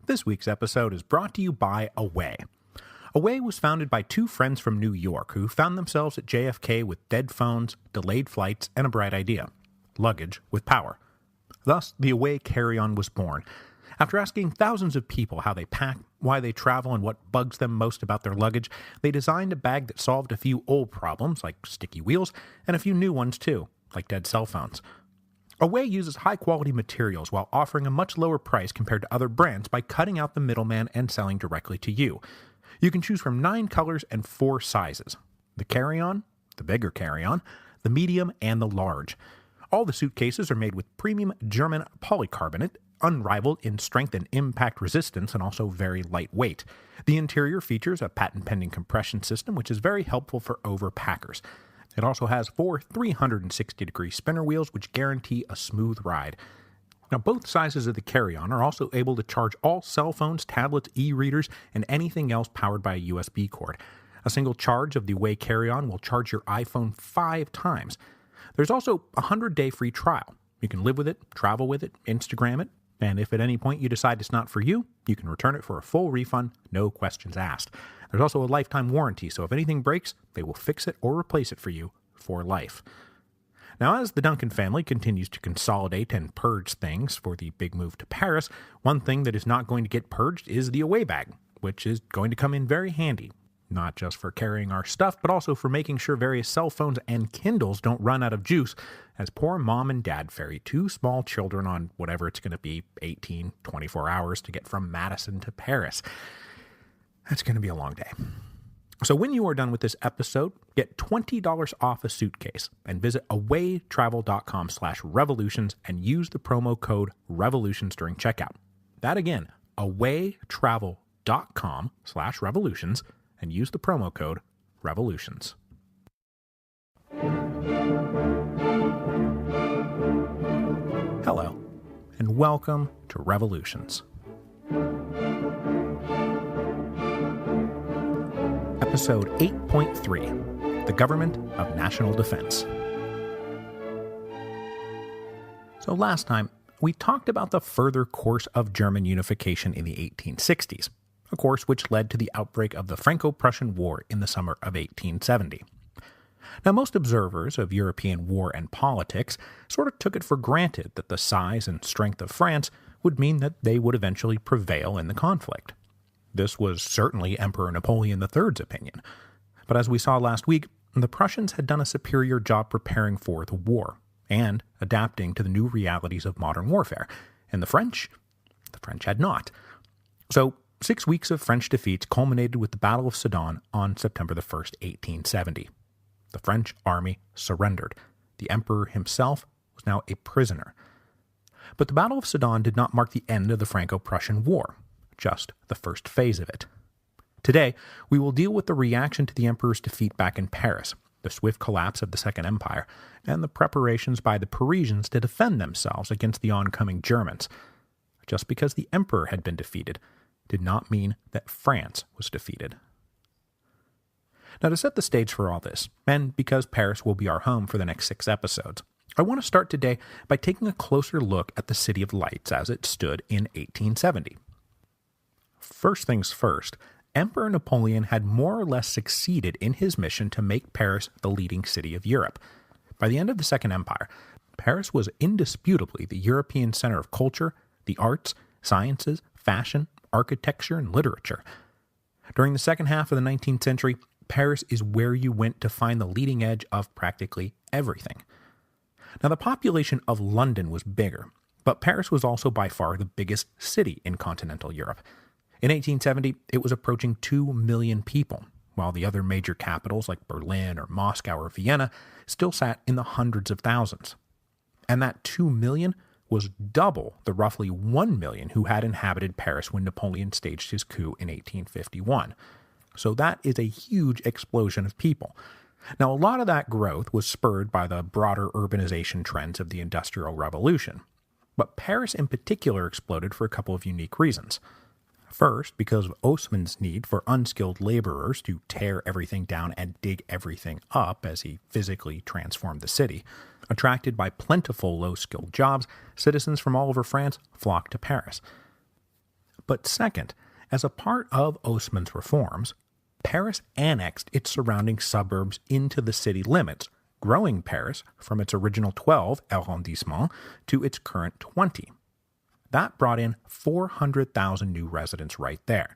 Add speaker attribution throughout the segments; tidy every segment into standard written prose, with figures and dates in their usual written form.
Speaker 1: This week's episode is brought to you by Away. Away was founded by two friends from New York who found themselves at JFK with dead phones, delayed flights, and a bright idea: luggage with power. Thus, the Away carry-on was born. After asking thousands of people how they pack, why they travel, and what bugs them most about their luggage, they designed a bag that solved a few old problems, like sticky wheels, and a few new ones too, like dead cell phones. Away uses high-quality materials while offering a much lower price compared to other brands by cutting out the middleman and selling directly to you. You can choose from 9 colors and 4 sizes: the carry-on, the bigger carry-on, the medium, and the large. All the suitcases are made with premium German polycarbonate, unrivaled in strength and impact resistance, and also very lightweight. The interior features a patent-pending compression system, which is very helpful for overpackers. It also has 4 360-degree spinner wheels, which guarantee a smooth ride. Now, both sizes of the carry-on are also able to charge all cell phones, tablets, e-readers, and anything else powered by a USB cord. A single charge of the Away carry-on will charge your iPhone 5 times. There's also a 100-day free trial. You can live with it, travel with it, Instagram it, and if at any point you decide it's not for you, you can return it for a full refund, no questions asked. There's also a lifetime warranty, so if anything breaks, they will fix it or replace it for you for life. Now, as the Duncan family continues to consolidate and purge things for the big move to Paris, one thing that is not going to get purged is the Away bag, which is going to come in very handy. Not just for carrying our stuff, but also for making sure various cell phones and Kindles don't run out of juice as poor mom and dad ferry 2 small children on whatever it's going to be, 18, 24 hours to get from Madison to Paris. That's going to be a long day. So when you are done with this episode, get $20 off a suitcase and visit awaytravel.com/revolutions and use the promo code revolutions during checkout. That again, awaytravel.com/revolutions and use the promo code revolutions. Hello, and welcome to Revolutions. Episode 8.3, The Government of National Defense. So last time, we talked about the further course of German unification in the 1860s, a course which led to the outbreak of the Franco-Prussian War in the summer of 1870. Now, most observers of European war and politics sort of took it for granted that the size and strength of France would mean that they would eventually prevail in the conflict. This was certainly Emperor Napoleon III's opinion. But as we saw last week, the Prussians had done a superior job preparing for the war and adapting to the new realities of modern warfare, and the French had not. So 6 weeks of French defeats culminated with the Battle of Sedan on September 1st, 1870. The French army surrendered. The emperor himself was now a prisoner. But the Battle of Sedan did not mark the end of the Franco-Prussian War, just the first phase of it. Today, we will deal with the reaction to the emperor's defeat back in Paris, the swift collapse of the Second Empire, and the preparations by the Parisians to defend themselves against the oncoming Germans. Just because the emperor had been defeated did not mean that France was defeated. Now, to set the stage for all this, and because Paris will be our home for the next 6 episodes, I want to start today by taking a closer look at the City of Lights as it stood in 1870. First things first, Emperor Napoleon had more or less succeeded in his mission to make Paris the leading city of Europe. By the end of the Second Empire, Paris was indisputably the European center of culture, the arts, sciences, fashion, architecture, and literature. During the second half of the 19th century, Paris is where you went to find the leading edge of practically everything. Now, the population of London was bigger, but Paris was also by far the biggest city in continental Europe. In 1870, it was approaching 2 million people, while the other major capitals like Berlin or Moscow or Vienna still sat in the hundreds of thousands. And that 2 million was double the roughly 1 million who had inhabited Paris when Napoleon staged his coup in 1851. So that is a huge explosion of people. Now, a lot of that growth was spurred by the broader urbanization trends of the Industrial Revolution, but Paris in particular exploded for a couple of unique reasons. First, because of Haussmann's need for unskilled laborers to tear everything down and dig everything up as he physically transformed the city. Attracted by plentiful low-skilled jobs, citizens from all over France flocked to Paris. But second, as a part of Haussmann's reforms, Paris annexed its surrounding suburbs into the city limits, growing Paris from its original 12 arrondissements to its current 20. That brought in 400,000 new residents right there.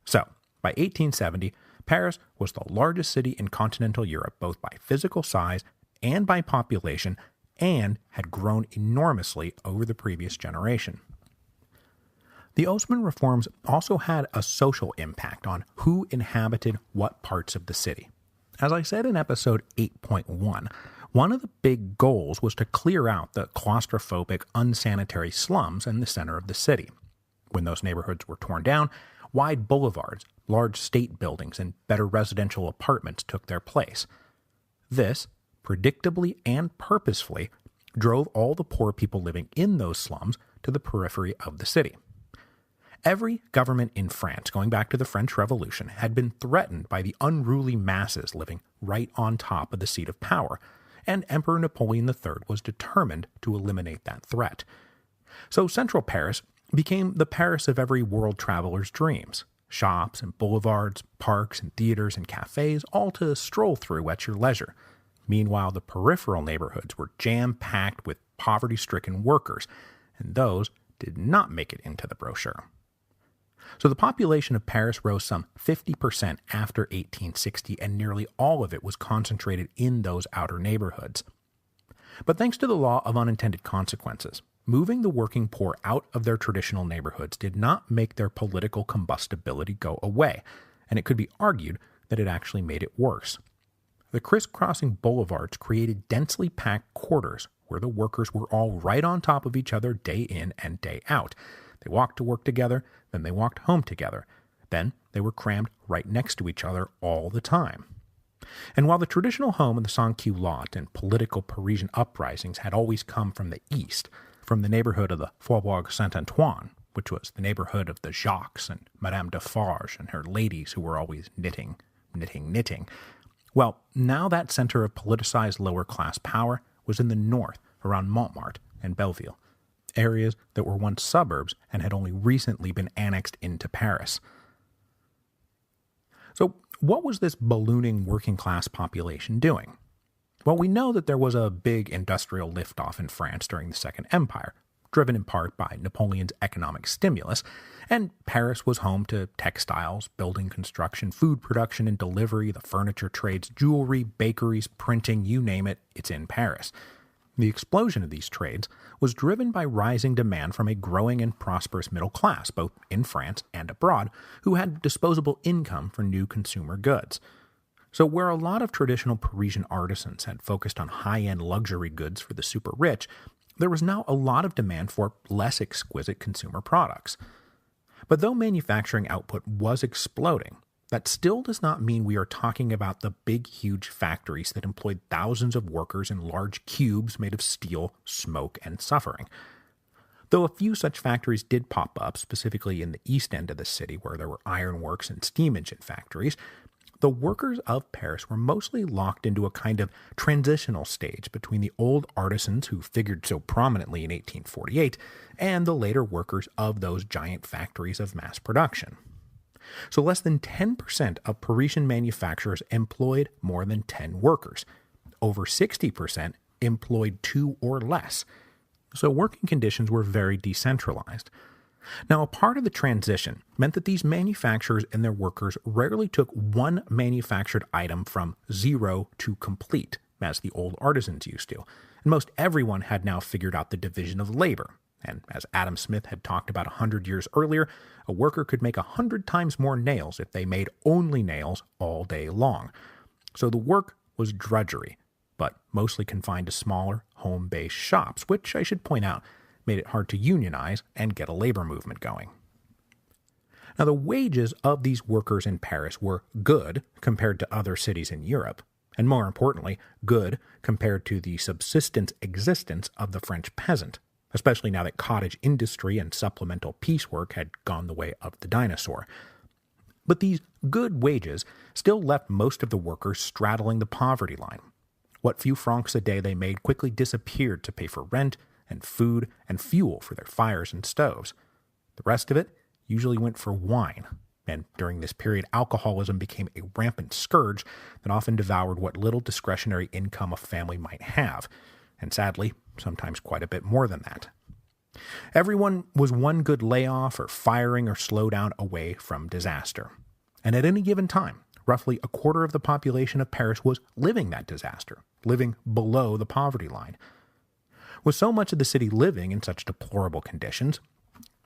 Speaker 1: So, by 1870, Paris was the largest city in continental Europe both by physical size and by population, and had grown enormously over the previous generation. The Haussmann reforms also had a social impact on who inhabited what parts of the city. As I said in episode 8.1, one of the big goals was to clear out the claustrophobic, unsanitary slums in the center of the city. When those neighborhoods were torn down, wide boulevards, large state buildings, and better residential apartments took their place. This, predictably and purposefully, drove all the poor people living in those slums to the periphery of the city. Every government in France, going back to the French Revolution, had been threatened by the unruly masses living right on top of the seat of power, and Emperor Napoleon III was determined to eliminate that threat. So central Paris became the Paris of every world traveler's dreams. Shops and boulevards, parks and theaters and cafes, all to stroll through at your leisure. Meanwhile, the peripheral neighborhoods were jam-packed with poverty-stricken workers, and those did not make it into the brochure. So the population of Paris rose some 50% after 1860, and nearly all of it was concentrated in those outer neighborhoods. But thanks to the law of unintended consequences, moving the working poor out of their traditional neighborhoods did not make their political combustibility go away, and it could be argued that it actually made it worse. The crisscrossing boulevards created densely packed quarters where the workers were all right on top of each other day in and day out. They walked to work together, then they walked home together. Then they were crammed right next to each other all the time. And while the traditional home of the sans-culottes and political Parisian uprisings had always come from the east, from the neighborhood of the Faubourg Saint-Antoine, which was the neighborhood of the Jacques and Madame Defarge and her ladies who were always knitting. Well, now that center of politicized lower-class power was in the north, around Montmartre and Belleville, areas that were once suburbs and had only recently been annexed into Paris. So, what was this ballooning working-class population doing? Well, we know that there was a big industrial liftoff in France during the Second Empire, driven in part by Napoleon's economic stimulus, and Paris was home to textiles, building construction, food production and delivery, the furniture trades, jewelry, bakeries, printing, you name it, it's in Paris. The explosion of these trades was driven by rising demand from a growing and prosperous middle class, both in France and abroad, who had disposable income for new consumer goods. So where a lot of traditional Parisian artisans had focused on high-end luxury goods for the super rich, there was now a lot of demand for less exquisite consumer products. But though manufacturing output was exploding, that still does not mean we are talking about the big, huge factories that employed thousands of workers in large cubes made of steel, smoke, and suffering. Though a few such factories did pop up, specifically in the east end of the city where there were ironworks and steam engine factories, the workers of Paris were mostly locked into a kind of transitional stage between the old artisans who figured so prominently in 1848 and the later workers of those giant factories of mass production. So less than 10% of Parisian manufacturers employed more than 10 workers. Over 60% employed 2 or less. So working conditions were very decentralized. Now, a part of the transition meant that these manufacturers and their workers rarely took one manufactured item from zero to complete, as the old artisans used to. And most everyone had now figured out the division of labor. And as Adam Smith had talked about 100 years earlier, a worker could make 100 times more nails if they made only nails all day long. So the work was drudgery, but mostly confined to smaller, home-based shops, which, I should point out, made it hard to unionize and get a labor movement going. Now, the wages of these workers in Paris were good compared to other cities in Europe, and more importantly, good compared to the subsistence existence of the French peasant, especially now that cottage industry and supplemental piecework had gone the way of the dinosaur. But these good wages still left most of the workers straddling the poverty line. What few francs a day they made quickly disappeared to pay for rent and food and fuel for their fires and stoves. The rest of it usually went for wine, and during this period alcoholism became a rampant scourge that often devoured what little discretionary income a family might have, and sadly, sometimes quite a bit more than that. Everyone was one good layoff or firing or slowdown away from disaster. And at any given time, roughly a quarter of the population of Paris was living that disaster, living below the poverty line. With so much of the city living in such deplorable conditions,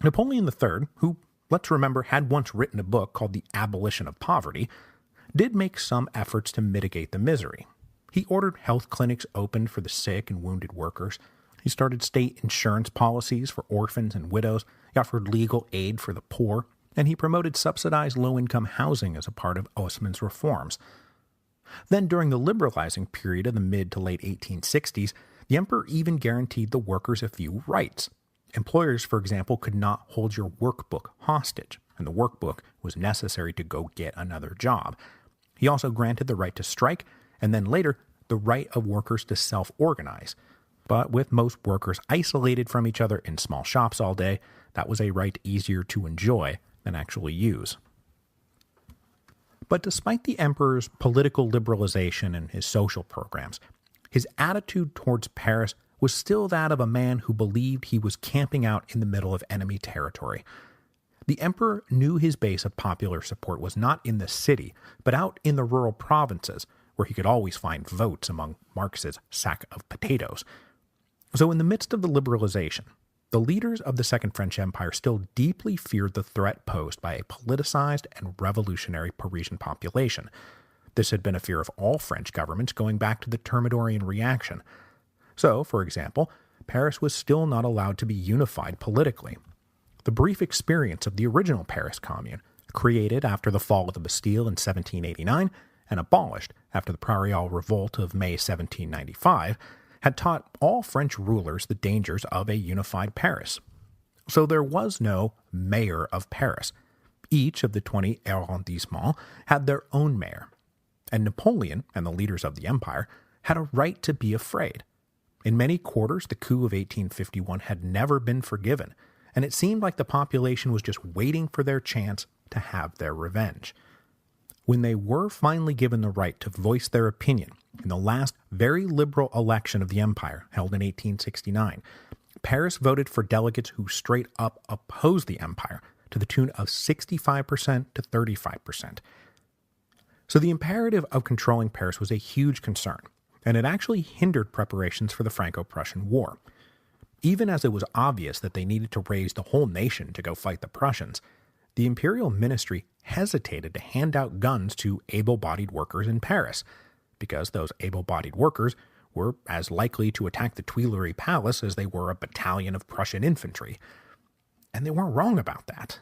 Speaker 1: Napoleon III, who, let's remember, had once written a book called The Abolition of Poverty, did make some efforts to mitigate the misery. He ordered health clinics opened for the sick and wounded workers. He started state insurance policies for orphans and widows. He offered legal aid for the poor, and he promoted subsidized low-income housing as a part of Haussmann's reforms. Then, during the liberalizing period of the mid to late 1860s, the emperor even guaranteed the workers a few rights. Employers, for example, could not hold your workbook hostage, and the workbook was necessary to go get another job. He also granted the right to strike, and then later, the right of workers to self-organize. But with most workers isolated from each other in small shops all day, that was a right easier to enjoy than actually use. But despite the emperor's political liberalization and his social programs, his attitude towards Paris was still that of a man who believed he was camping out in the middle of enemy territory. The emperor knew his base of popular support was not in the city, but out in the rural provinces, where he could always find votes among Marx's sack of potatoes. So in the midst of the liberalization, the leaders of the Second French Empire still deeply feared the threat posed by a politicized and revolutionary Parisian population. This had been a fear of all French governments going back to the Thermidorian reaction. So, for example, Paris was still not allowed to be unified politically. The brief experience of the original Paris Commune, created after the fall of the Bastille in 1789 and abolished after the Prairial Revolt of May 1795, had taught all French rulers the dangers of a unified Paris. So there was no mayor of Paris. Each of the 20 arrondissements had their own mayor, and Napoleon and the leaders of the empire had a right to be afraid. In many quarters, the coup of 1851 had never been forgiven, and it seemed like the population was just waiting for their chance to have their revenge. When they were finally given the right to voice their opinion in the last very liberal election of the empire, held in 1869, Paris voted for delegates who straight up opposed the empire to the tune of 65% to 35%. So the imperative of controlling Paris was a huge concern, and it actually hindered preparations for the Franco-Prussian War. Even as it was obvious that they needed to raise the whole nation to go fight the Prussians, the imperial ministry hesitated to hand out guns to able-bodied workers in Paris, because those able-bodied workers were as likely to attack the Tuileries Palace as they were a battalion of Prussian infantry. And they weren't wrong about that.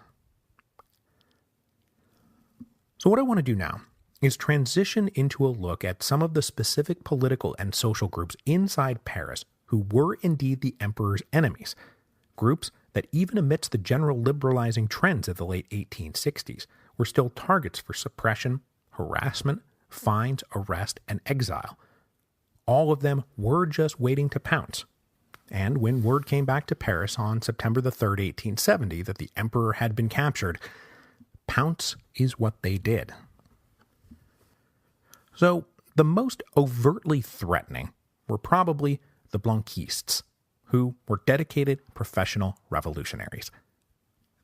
Speaker 1: So what I want to do now is transition into a look at some of the specific political and social groups inside Paris who were indeed the emperor's enemies, groups that even amidst the general liberalizing trends of the late 1860s were still targets for suppression, harassment, fines, arrest, and exile. All of them were just waiting to pounce. And when word came back to Paris on September the 3rd, 1870, that the emperor had been captured, pounce is what they did. So, the most overtly threatening were probably the Blanquists, who were dedicated professional revolutionaries.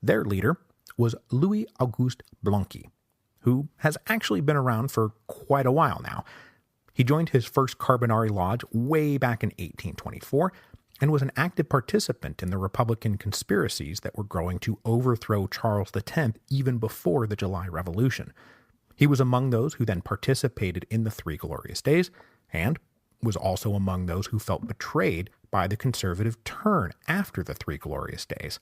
Speaker 1: Their leader was Louis-Auguste Blanc E, who has actually been around for quite a while now. He joined his first Carbonari Lodge way back in 1824 and was an active participant in the Republican conspiracies that were growing to overthrow Charles X even before the July Revolution. He was among those who then participated in the Three Glorious Days, and was also among those who felt betrayed by the conservative turn after the Three Glorious Days.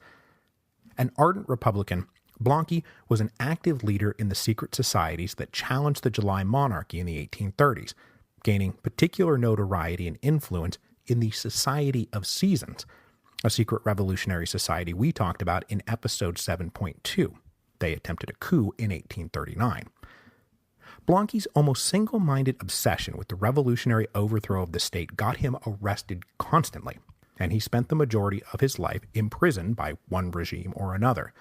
Speaker 1: An ardent Republican, Blanc E was an active leader in the secret societies that challenged the July monarchy in the 1830s, gaining particular notoriety and influence in the Society of Seasons, a secret revolutionary society we talked about in episode 7.2. They attempted a coup in 1839. Blanc E's almost single-minded obsession with the revolutionary overthrow of the state got him arrested constantly, and he spent the majority of his life imprisoned by one regime or another.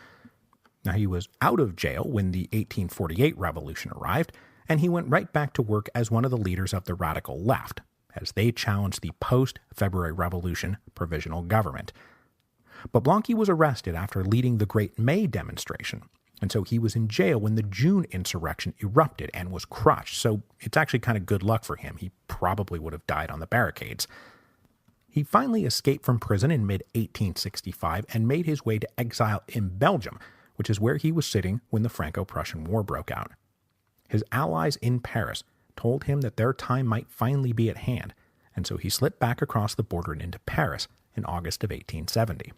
Speaker 1: Now, he was out of jail when the 1848 revolution arrived, and he went right back to work as one of the leaders of the radical left, as they challenged the post-February Revolution provisional government. But Blanc E was arrested after leading the Great May demonstration, and so he was in jail when the June insurrection erupted and was crushed, so it's actually kind of good luck for him. He probably would have died on the barricades. He finally escaped from prison in mid-1865 and made his way to exile in Belgium, which is where he was sitting when the Franco-Prussian War broke out. His allies in Paris told him that their time might finally be at hand, and so he slipped back across the border and into Paris in August of 1870.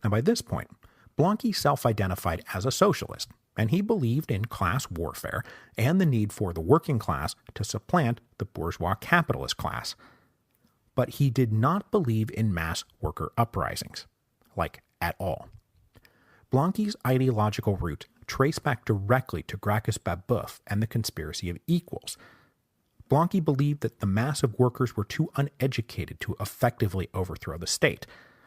Speaker 1: Now, by this point, Blanc E self-identified as a socialist, and he believed in class warfare and the need for the working class to supplant the bourgeois capitalist class. But he did not believe in mass worker uprisings, like at all. Blanc E's ideological root traced back directly to Gracchus Babeuf and the conspiracy of equals. Blanc E believed that the mass of workers were too uneducated to effectively overthrow the state,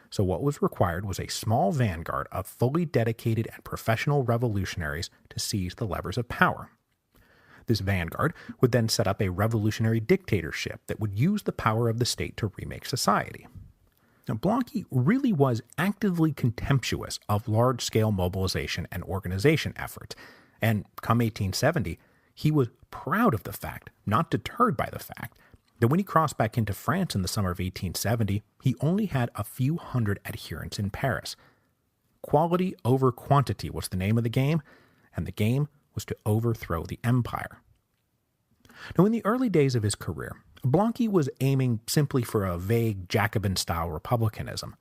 Speaker 1: so what was required was a small vanguard of fully dedicated and professional revolutionaries to seize the levers of power. This vanguard would then set up a revolutionary dictatorship that would use the power of the state to remake society. Now, Blanc E really was actively contemptuous of large-scale mobilization and organization efforts, and come 1870, he was proud of the fact, not deterred by the fact, that when he crossed back into France in the summer of 1870, he only had a few hundred adherents in Paris. Quality over quantity was the name of the game, and the game was to overthrow the empire. Now, in the early days of his career, Blanc E was aiming simply for a vague Jacobin-style republicanism.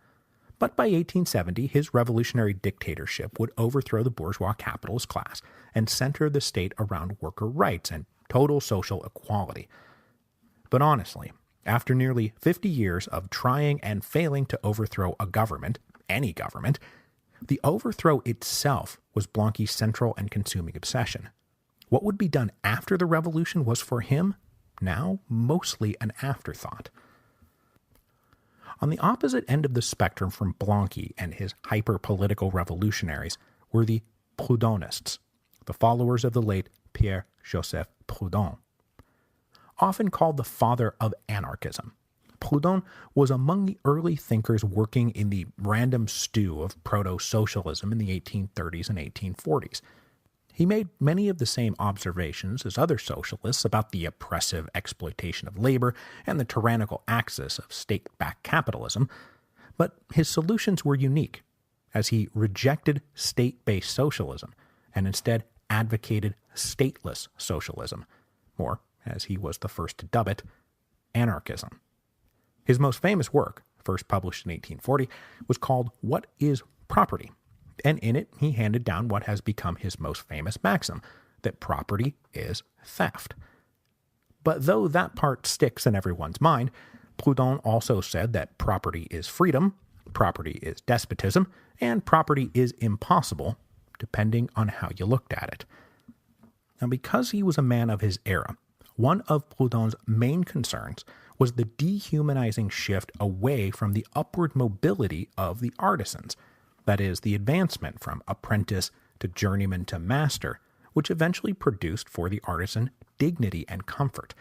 Speaker 1: But by 1870, his revolutionary dictatorship would overthrow the bourgeois capitalist class and center the state around worker rights and total social equality. But honestly, after nearly 50 years of trying and failing to overthrow a government, any government, the overthrow itself was Blanc E's central and consuming obsession. What would be done after the revolution was for him now mostly an afterthought. On the opposite end of the spectrum from Blanc E and his hyper-political revolutionaries were the Proudhonists, the followers of the late Pierre-Joseph Proudhon. Often called the father of anarchism, Proudhon was among the early thinkers working in the random stew of proto-socialism in the 1830s and 1840s. He made many of the same observations as other socialists about the oppressive exploitation of labor and the tyrannical axis of state-backed capitalism, but his solutions were unique, as he rejected state-based socialism and instead advocated stateless socialism, or, as he was the first to dub it, anarchism. His most famous work, first published in 1840, was called What is Property? And in it he handed down what has become his most famous maxim, that property is theft. But though that part sticks in everyone's mind, Proudhon also said that property is freedom, property is despotism, and property is impossible, depending on how you looked at it. Now, because he was a man of his era, one of Proudhon's main concerns was the dehumanizing shift away from the upward mobility of the artisans, that is, the advancement from apprentice to journeyman to master, which eventually produced for the artisan dignity and comfort.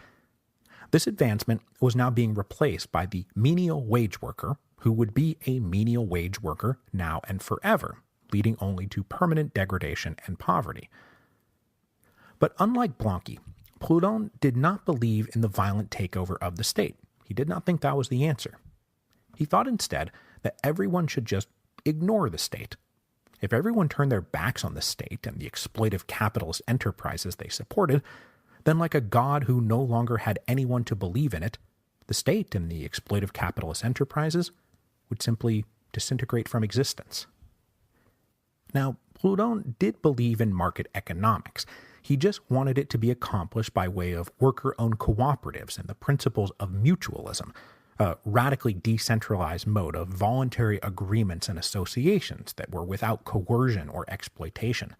Speaker 1: This advancement was now being replaced by the menial wage worker, who would be a menial wage worker now and forever, leading only to permanent degradation and poverty. But unlike Blanc E, Proudhon did not believe in the violent takeover of the state. He did not think that was the answer. He thought instead that everyone should just ignore the state. If everyone turned their backs on the state and the exploitive capitalist enterprises they supported, then like a god who no longer had anyone to believe in it, the state and the exploitive capitalist enterprises would simply disintegrate from existence. Now, Proudhon did believe in market economics. He just wanted it to be accomplished by way of worker-owned cooperatives and the principles of mutualism, a radically decentralized mode of voluntary agreements and associations that were without coercion or exploitation.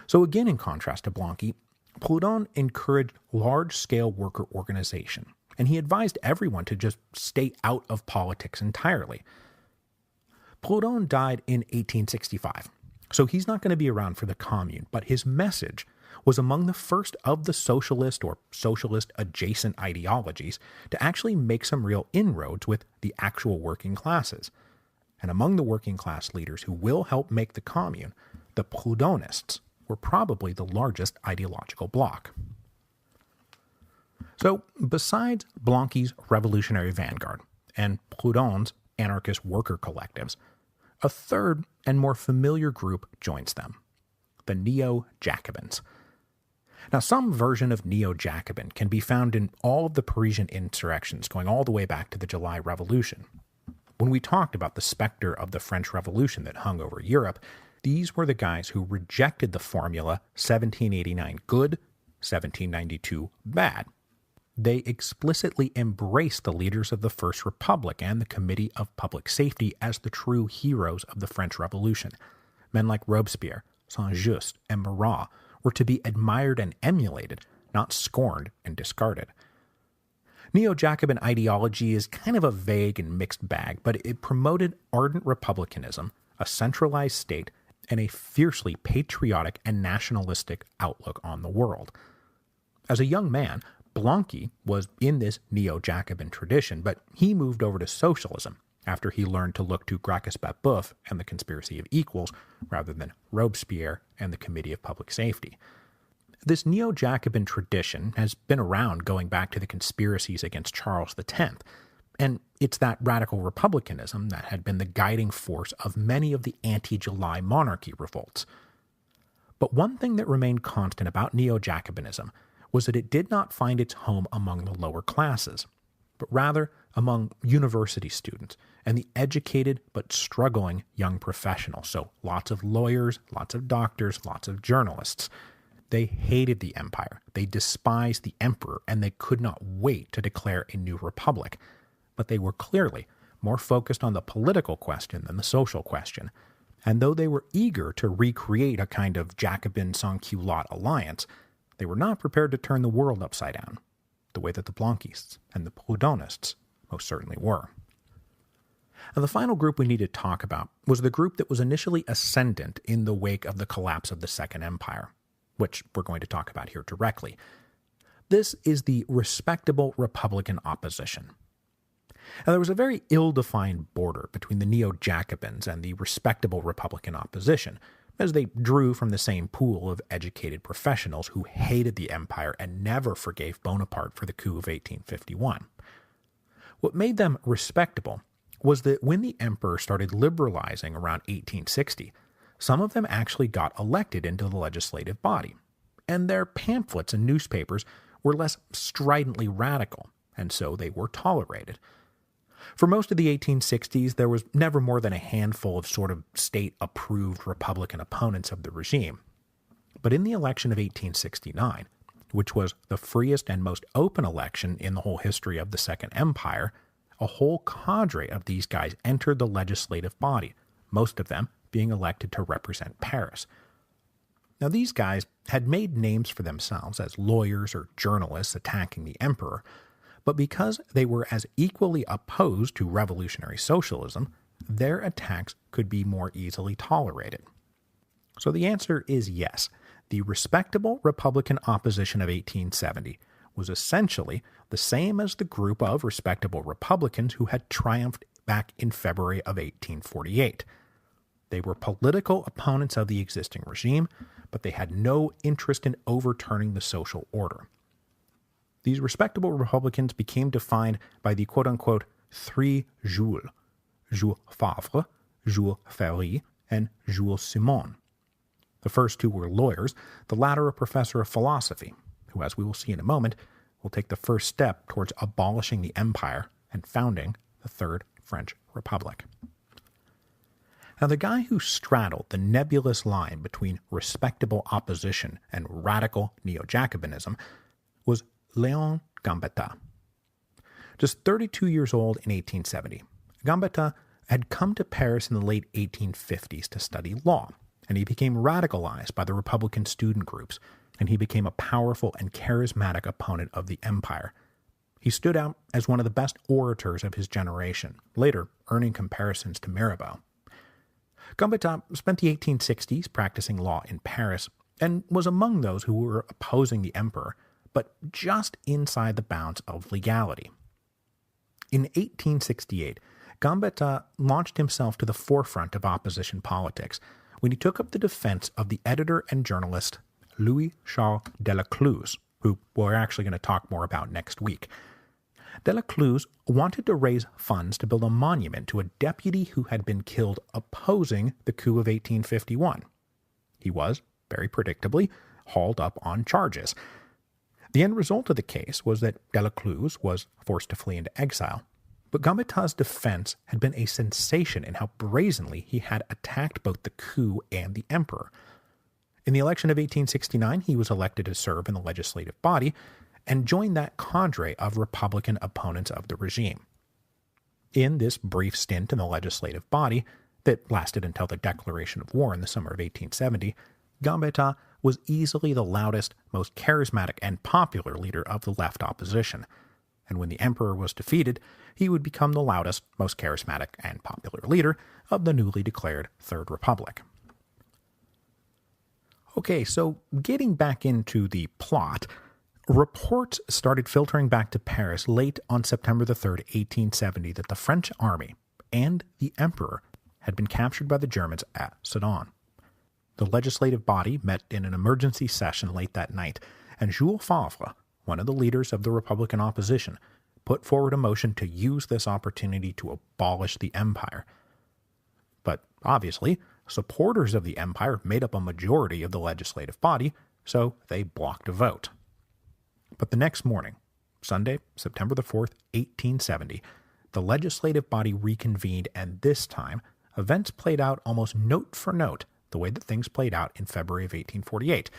Speaker 1: So again, in contrast to Blanc E, Proudhon encouraged large-scale worker organization, and he advised everyone to just stay out of politics entirely. Proudhon died in 1865, So he's not going to be around for the Commune, but his message was among the first of the socialist or socialist-adjacent ideologies to actually make some real inroads with the actual working classes. And among the working class leaders who will help make the Commune, the Proudhonists were probably the largest ideological bloc. So, besides Blanc E's revolutionary vanguard and Proudhon's anarchist worker collectives, a third and more familiar group joins them, the Neo-Jacobins. Now, some version of Neo-Jacobin can be found in all of the Parisian insurrections going all the way back to the July Revolution. When we talked about the specter of the French Revolution that hung over Europe, these were the guys who rejected the formula 1789 good, 1792 bad. They explicitly embraced the leaders of the First Republic and the Committee of Public Safety as the true heroes of the French Revolution. Men like Robespierre, Saint-Just, and Marat were to be admired and emulated, not scorned and discarded. Neo-Jacobin ideology is kind of a vague and mixed bag, but it promoted ardent republicanism, a centralized state, and a fiercely patriotic and nationalistic outlook on the world. As a young man, Blanc E was in this Neo-Jacobin tradition, but he moved over to socialism after he learned to look to Gracchus Babeuf and the Conspiracy of Equals rather than Robespierre and the Committee of Public Safety. This Neo-Jacobin tradition has been around going back to the conspiracies against Charles X, and it's that radical republicanism that had been the guiding force of many of the anti-July monarchy revolts. But one thing that remained constant about Neo-Jacobinism was that it did not find its home among the lower classes, but rather among university students and the educated but struggling young professionals, so lots of lawyers, lots of doctors, lots of journalists. They hated the empire, they despised the emperor, and they could not wait to declare a new republic. But they were clearly more focused on the political question than the social question. And though they were eager to recreate a kind of Jacobin sans-culotte alliance, they were not prepared to turn the world upside down, the way that the Blanquists and the Proudhonists most certainly were. And the final group we need to talk about was the group that was initially ascendant in the wake of the collapse of the Second Empire, which we're going to talk about here directly. This is the respectable Republican opposition. Now, there was a very ill-defined border between the Neo-Jacobins and the respectable Republican opposition, as they drew from the same pool of educated professionals who hated the empire and never forgave Bonaparte for the coup of 1851. What made them respectable was that when the emperor started liberalizing around 1860, some of them actually got elected into the legislative body, and their pamphlets and newspapers were less stridently radical, and so they were tolerated. For most of the 1860s, there was never more than a handful of sort of state-approved Republican opponents of the regime. But in the election of 1869, which was the freest and most open election in the whole history of the Second Empire, a whole cadre of these guys entered the legislative body, most of them being elected to represent Paris. Now, these guys had made names for themselves as lawyers or journalists attacking the emperor, but because they were as equally opposed to revolutionary socialism, their attacks could be more easily tolerated. So the answer is yes. The respectable Republican opposition of 1870 was essentially the same as the group of respectable Republicans who had triumphed back in February of 1848. They were political opponents of the existing regime, but they had no interest in overturning the social order. These respectable Republicans became defined by the quote-unquote three Jules: Jules Favre, Jules Ferry, and Jules Simon. The first two were lawyers, the latter a professor of philosophy, who, as we will see in a moment, will take the first step towards abolishing the empire and founding the Third French Republic. Now, the guy who straddled the nebulous line between respectable opposition and radical Neo-Jacobinism was Léon Gambetta. Just 32 years old in 1870, Gambetta had come to Paris in the late 1850s to study law, and he became radicalized by the Republican student groups, and he became a powerful and charismatic opponent of the empire. He stood out as one of the best orators of his generation, later earning comparisons to Mirabeau. Gambetta spent the 1860s practicing law in Paris and was among those who were opposing the emperor, but just inside the bounds of legality. In 1868, Gambetta launched himself to the forefront of opposition politics when he took up the defense of the editor and journalist Louis-Charles Delacluse, who we're actually going to talk more about next week. Delacluse wanted to raise funds to build a monument to a deputy who had been killed opposing the coup of 1851. He was, very predictably, hauled up on charges. The end result of the case was that Delacluse was forced to flee into exile, but Gambetta's defense had been a sensation in how brazenly he had attacked both the coup and the emperor. In the election of 1869, he was elected to serve in the legislative body and joined that cadre of Republican opponents of the regime. In this brief stint in the legislative body, that lasted until the declaration of war in the summer of 1870, Gambetta was easily the loudest, most charismatic, and popular leader of the left opposition. And when the emperor was defeated, he would become the loudest, most charismatic, and popular leader of the newly declared Third Republic. Okay, so getting back into the plot, reports started filtering back to Paris late on September the 3rd, 1870, that the French army and the emperor had been captured by the Germans at Sedan. The legislative body met in an emergency session late that night, and Jules Favre, one of the leaders of the Republican opposition, put forward a motion to use this opportunity to abolish the empire. But obviously, supporters of the empire made up a majority of the legislative body, so they blocked a vote. But the next morning, Sunday, September the 4th, 1870, the legislative body reconvened, and this time, events played out almost note for note the way that things played out in February of 1848.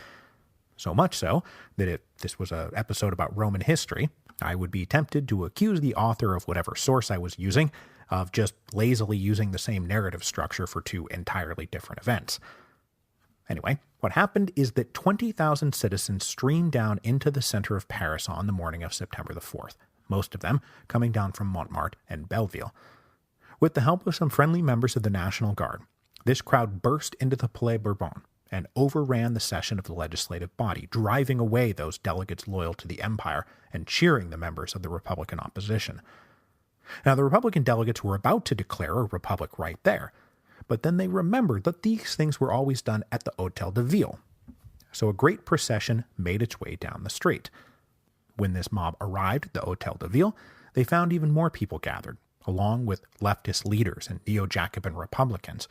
Speaker 1: So much so that if this was an episode about Roman history, I would be tempted to accuse the author of whatever source I was using of just lazily using the same narrative structure for two entirely different events. Anyway, what happened is that 20,000 citizens streamed down into the center of Paris on the morning of September the 4th, most of them coming down from Montmartre and Belleville. With the help of some friendly members of the National Guard, this crowd burst into the Palais Bourbon and overran the session of the legislative body, driving away those delegates loyal to the empire and cheering the members of the Republican opposition. Now, the Republican delegates were about to declare a republic right there, but then they remembered that these things were always done at the Hôtel de Ville. So a great procession made its way down the street. When this mob arrived at the Hôtel de Ville, they found even more people gathered, along with leftist leaders and neo-Jacobin Republicans.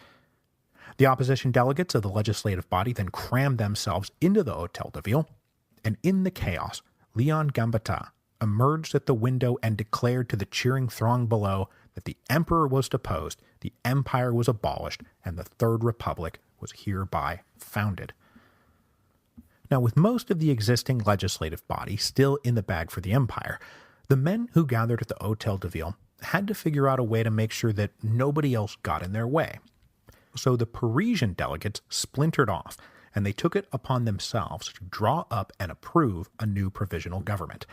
Speaker 1: The opposition delegates of the legislative body then crammed themselves into the Hôtel de Ville, and in the chaos, Leon Gambetta emerged at the window and declared to the cheering throng below that the emperor was deposed, the empire was abolished, and the Third Republic was hereby founded. Now, with most of the existing legislative body still in the bag for the empire, the men who gathered at the Hôtel de Ville had to figure out a way to make sure that nobody else got in their way. So the Parisian delegates splintered off, and they took it upon themselves to draw up and approve a new provisional government.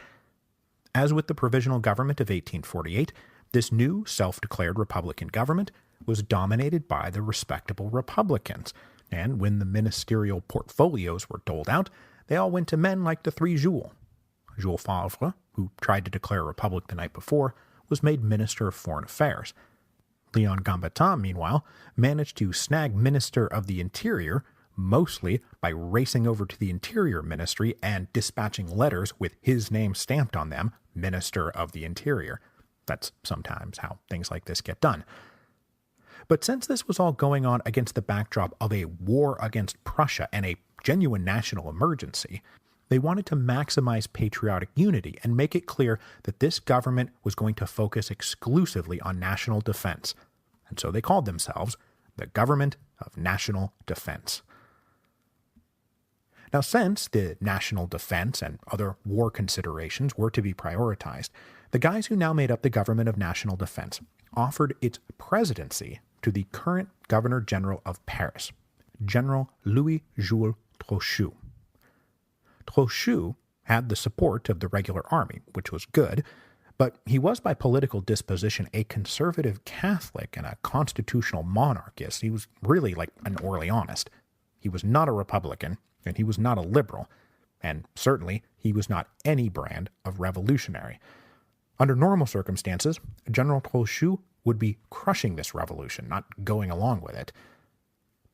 Speaker 1: As with the provisional government of 1848, this new self-declared Republican government was dominated by the respectable Republicans, and when the ministerial portfolios were doled out, they all went to men like the three Jules. Jules Favre, who tried to declare a republic the night before, was made Minister of Foreign Affairs. Leon Gambetta, meanwhile, managed to snag Minister of the Interior, mostly by racing over to the Interior Ministry and dispatching letters with his name stamped on them, Minister of the Interior. That's sometimes how things like this get done. But since this was all going on against the backdrop of a war against Prussia and a genuine national emergency, they wanted to maximize patriotic unity and make it clear that this government was going to focus exclusively on national defense, and so they called themselves the Government of National Defense. Now, since the national defense and other war considerations were to be prioritized, the guys who now made up the Government of National Defense offered its presidency to the current Governor-General of Paris, General Louis-Jules Trochu. Trochu had the support of the regular army, which was good, But he was by political disposition a conservative Catholic and a constitutional monarchist. He was really like an Orleanist. He was not a Republican, and he was not a liberal, and certainly he was not any brand of revolutionary. Under normal circumstances, General Trochu would be crushing this revolution, not going along with it.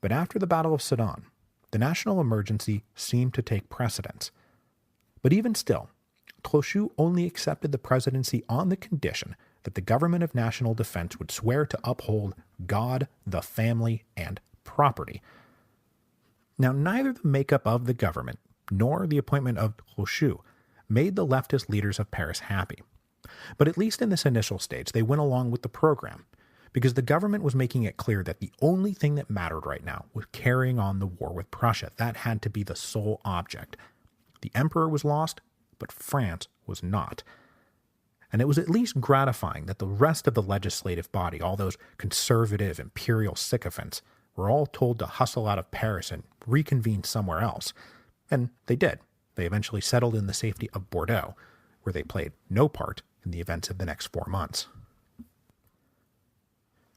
Speaker 1: But after the Battle of Sedan, the national emergency seemed to take precedence. But even still, Trochu only accepted the presidency on the condition that the government of national defense would swear to uphold God, the family, and property. Now, neither the makeup of the government nor the appointment of Trochu made the leftist leaders of Paris happy. But at least in this initial stage, they went along with the program, because the government was making it clear that the only thing that mattered right now was carrying on the war with Prussia. That had to be the sole object. The emperor was lost, but France was not. And it was at least gratifying that the rest of the legislative body, all those conservative imperial sycophants, were all told to hustle out of Paris and reconvene somewhere else. And they did. They eventually settled in the safety of Bordeaux, where they played no part in the events of the next 4 months.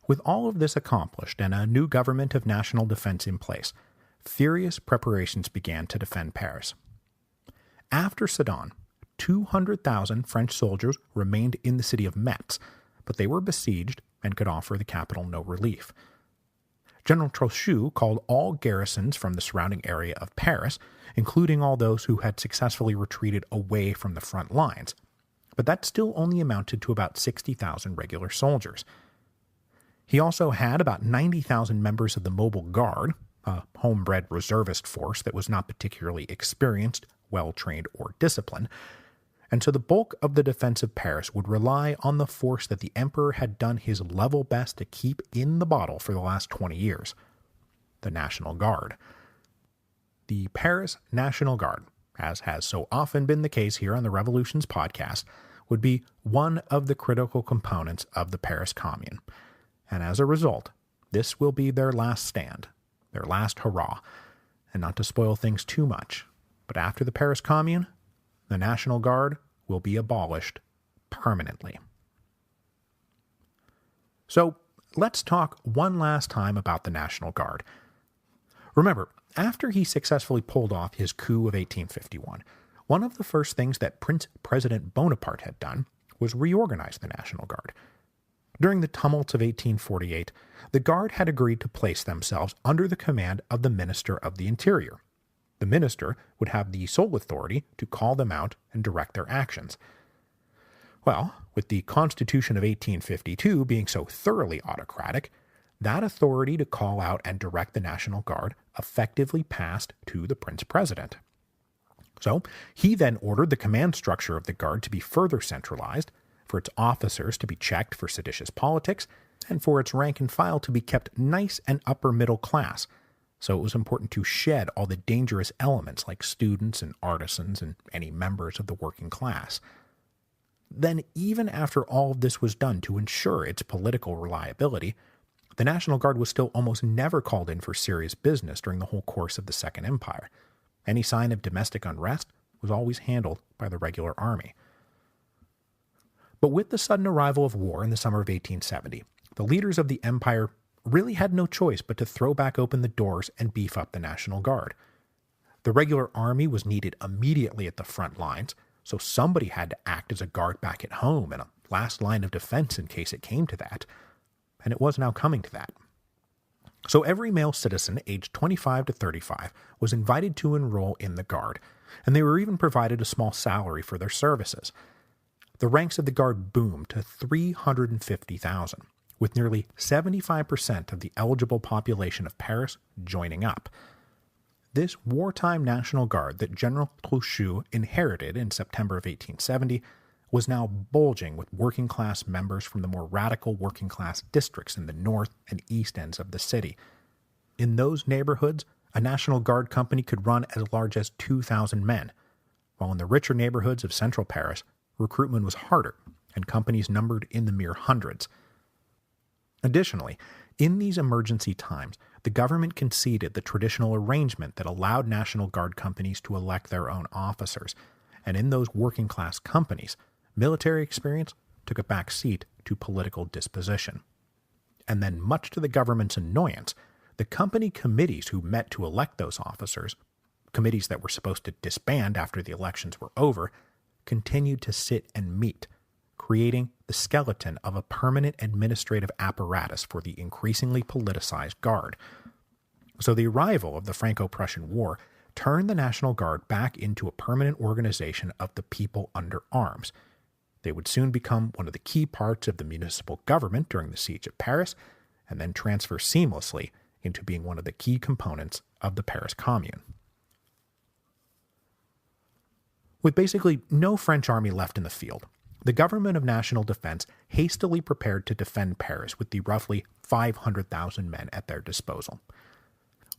Speaker 1: With all of this accomplished and a new government of national defense in place, furious preparations began to defend Paris. After Sedan, 200,000 French soldiers remained in the city of Metz, but they were besieged and could offer the capital no relief. General Trochu called all garrisons from the surrounding area of Paris, including all those who had successfully retreated away from the front lines, but that still only amounted to about 60,000 regular soldiers. He also had about 90,000 members of the Mobile Guard, a homebred reservist force that was not particularly experienced, well-trained, or disciplined, and so the bulk of the defense of Paris would rely on the force that the emperor had done his level best to keep in the bottle for the last 20 years, the National Guard. The Paris National Guard, as has so often been the case here on the Revolutions podcast, would be one of the critical components of the Paris Commune, and as a result, this will be their last stand, their last hurrah, and not to spoil things too much, but after the Paris Commune, the National Guard will be abolished permanently. So, let's talk one last time about the National Guard. Remember, after he successfully pulled off his coup of 1851, one of the first things that Prince President Bonaparte had done was reorganize the National Guard. During the tumults of 1848, the Guard had agreed to place themselves under the command of the Minister of the Interior. The minister would have the sole authority to call them out and direct their actions. Well, with the Constitution of 1852 being so thoroughly autocratic, that authority to call out and direct the National Guard effectively passed to the Prince President. So, he then ordered the command structure of the Guard to be further centralized, for its officers to be checked for seditious politics, and for its rank and file to be kept nice and upper middle class. So it was important to shed all the dangerous elements like students and artisans and any members of the working class. Then, even after all of this was done to ensure its political reliability, the National Guard was still almost never called in for serious business during the whole course of the Second Empire. Any sign of domestic unrest was always handled by the regular army. But with the sudden arrival of war in the summer of 1870, the leaders of the empire really had no choice but to throw back open the doors and beef up the National Guard. The regular army was needed immediately at the front lines, so somebody had to act as a guard back at home and a last line of defense in case it came to that. And it was now coming to that. So every male citizen aged 25 to 35 was invited to enroll in the Guard, and they were even provided a small salary for their services. The ranks of the Guard boomed to 350,000. With nearly 75% of the eligible population of Paris joining up. This wartime National Guard that General Trochu inherited in September of 1870 was now bulging with working-class members from the more radical working-class districts in the north and east ends of the city. In those neighborhoods, a National Guard company could run as large as 2,000 men, while in the richer neighborhoods of central Paris, recruitment was harder, and companies numbered in the mere hundreds. Additionally, in these emergency times, the government conceded the traditional arrangement that allowed National Guard companies to elect their own officers, and in those working-class companies, military experience took a back seat to political disposition. And then, much to the government's annoyance, the company committees who met to elect those officers, committees that were supposed to disband after the elections were over, continued to sit and meet, creating the skeleton of a permanent administrative apparatus for the increasingly politicized Guard. So the arrival of the Franco-Prussian War turned the National Guard back into a permanent organization of the people under arms. They would soon become one of the key parts of the municipal government during the siege of Paris, and then transfer seamlessly into being one of the key components of the Paris Commune. With basically no French army left in the field, the Government of National Defense hastily prepared to defend Paris with the roughly 500,000 men at their disposal.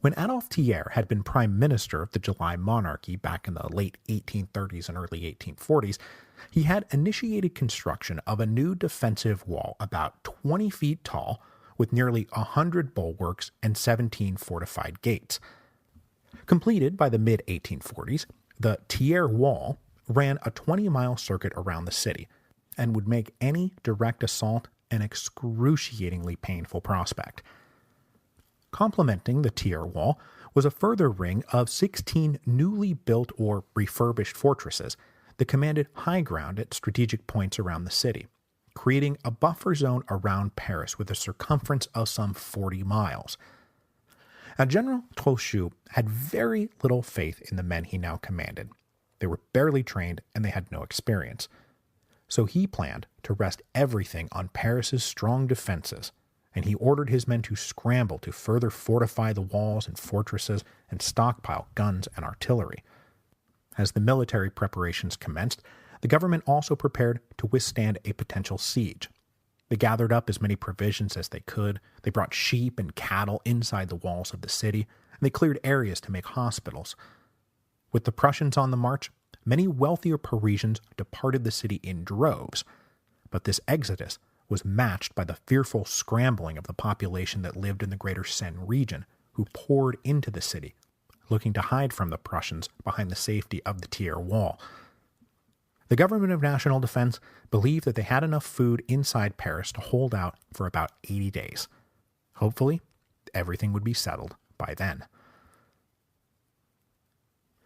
Speaker 1: When Adolphe Thiers had been Prime Minister of the July Monarchy back in the late 1830s and early 1840s, he had initiated construction of a new defensive wall about 20 feet tall with nearly 100 bulwarks and 17 fortified gates. Completed by the mid-1840s, the Thiers Wall ran a 20-mile circuit around the city and would make any direct assault an excruciatingly painful prospect. Complementing the Thiers Wall was a further ring of 16 newly built or refurbished fortresses that commanded high ground at strategic points around the city, creating a buffer zone around Paris with a circumference of some 40 miles. Now, General Trochu had very little faith in the men he now commanded. They were barely trained and they had no experience. So he planned to rest everything on Paris's strong defenses, and he ordered his men to scramble to further fortify the walls and fortresses and stockpile guns and artillery. As the military preparations commenced, the government also prepared to withstand a potential siege. They gathered up as many provisions as they could, they brought sheep and cattle inside the walls of the city, and they cleared areas to make hospitals. With the Prussians on the march, many wealthier Parisians departed the city in droves, but this exodus was matched by the fearful scrambling of the population that lived in the greater Seine region, who poured into the city, looking to hide from the Prussians behind the safety of the Thiers Wall. The Government of National Defense believed that they had enough food inside Paris to hold out for about 80 days. Hopefully, everything would be settled by then.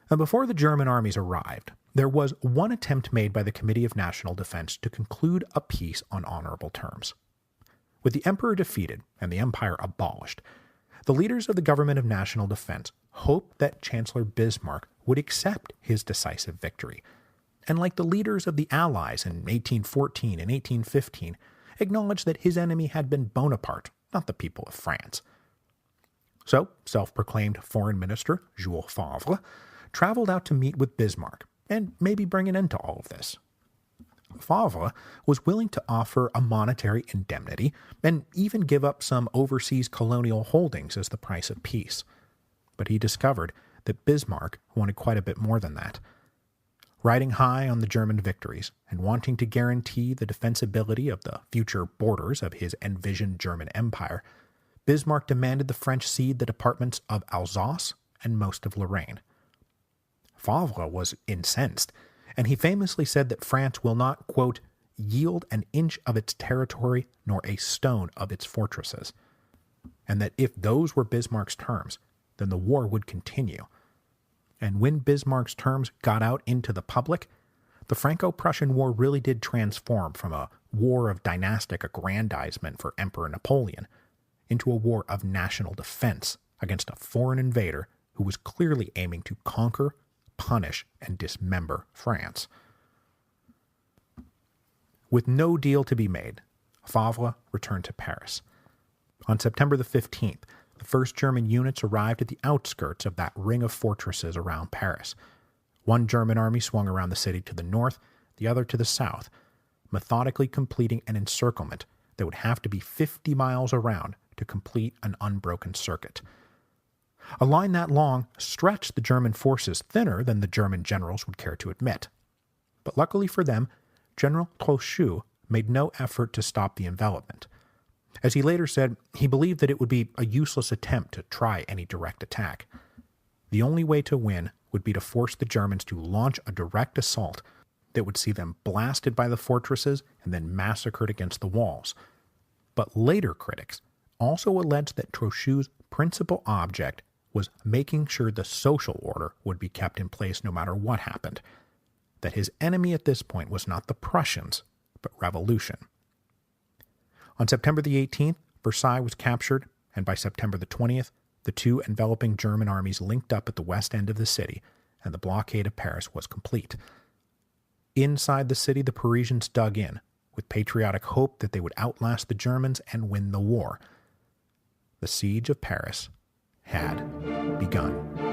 Speaker 1: Now, before the German armies arrived, there was one attempt made by the Committee of National Defense to conclude a peace on honorable terms. With the Emperor defeated and the Empire abolished, the leaders of the Government of National Defense hoped that Chancellor Bismarck would accept his decisive victory, and like the leaders of the Allies in 1814 and 1815, acknowledged that his enemy had been Bonaparte, not the people of France. So, self-proclaimed Foreign Minister Jules Favre traveled out to meet with Bismarck, and maybe bring an end to all of this. Favre was willing to offer a monetary indemnity and even give up some overseas colonial holdings as the price of peace. But he discovered that Bismarck wanted quite a bit more than that. Riding high on the German victories and wanting to guarantee the defensibility of the future borders of his envisioned German Empire, Bismarck demanded the French cede the departments of Alsace and most of Lorraine. Favre was incensed, and he famously said that France will not, quote, yield an inch of its territory nor a stone of its fortresses, and that if those were Bismarck's terms, then the war would continue. And when Bismarck's terms got out into the public, the Franco-Prussian War really did transform from a war of dynastic aggrandizement for Emperor Napoleon into a war of national defense against a foreign invader who was clearly aiming to conquer, punish, and dismember France. With no deal to be made, Favre returned to Paris. On September the 15th, the first German units arrived at the outskirts of that ring of fortresses around Paris. One German army swung around the city to the north, the other to the south, methodically completing an encirclement that would have to be 50 miles around to complete an unbroken circuit. A line that long stretched the German forces thinner than the German generals would care to admit. But luckily for them, General Trochu made no effort to stop the envelopment. As he later said, he believed that it would be a useless attempt to try any direct attack. The only way to win would be to force the Germans to launch a direct assault that would see them blasted by the fortresses and then massacred against the walls. But later critics also alleged that Trochu's principal object was making sure the social order would be kept in place no matter what happened, that his enemy at this point was not the Prussians, but revolution. On September the 18th, Versailles was captured, and by September the 20th, the two enveloping German armies linked up at the west end of the city, and the blockade of Paris was complete. Inside the city, the Parisians dug in, with patriotic hope that they would outlast the Germans and win the war. The siege of Paris had begun.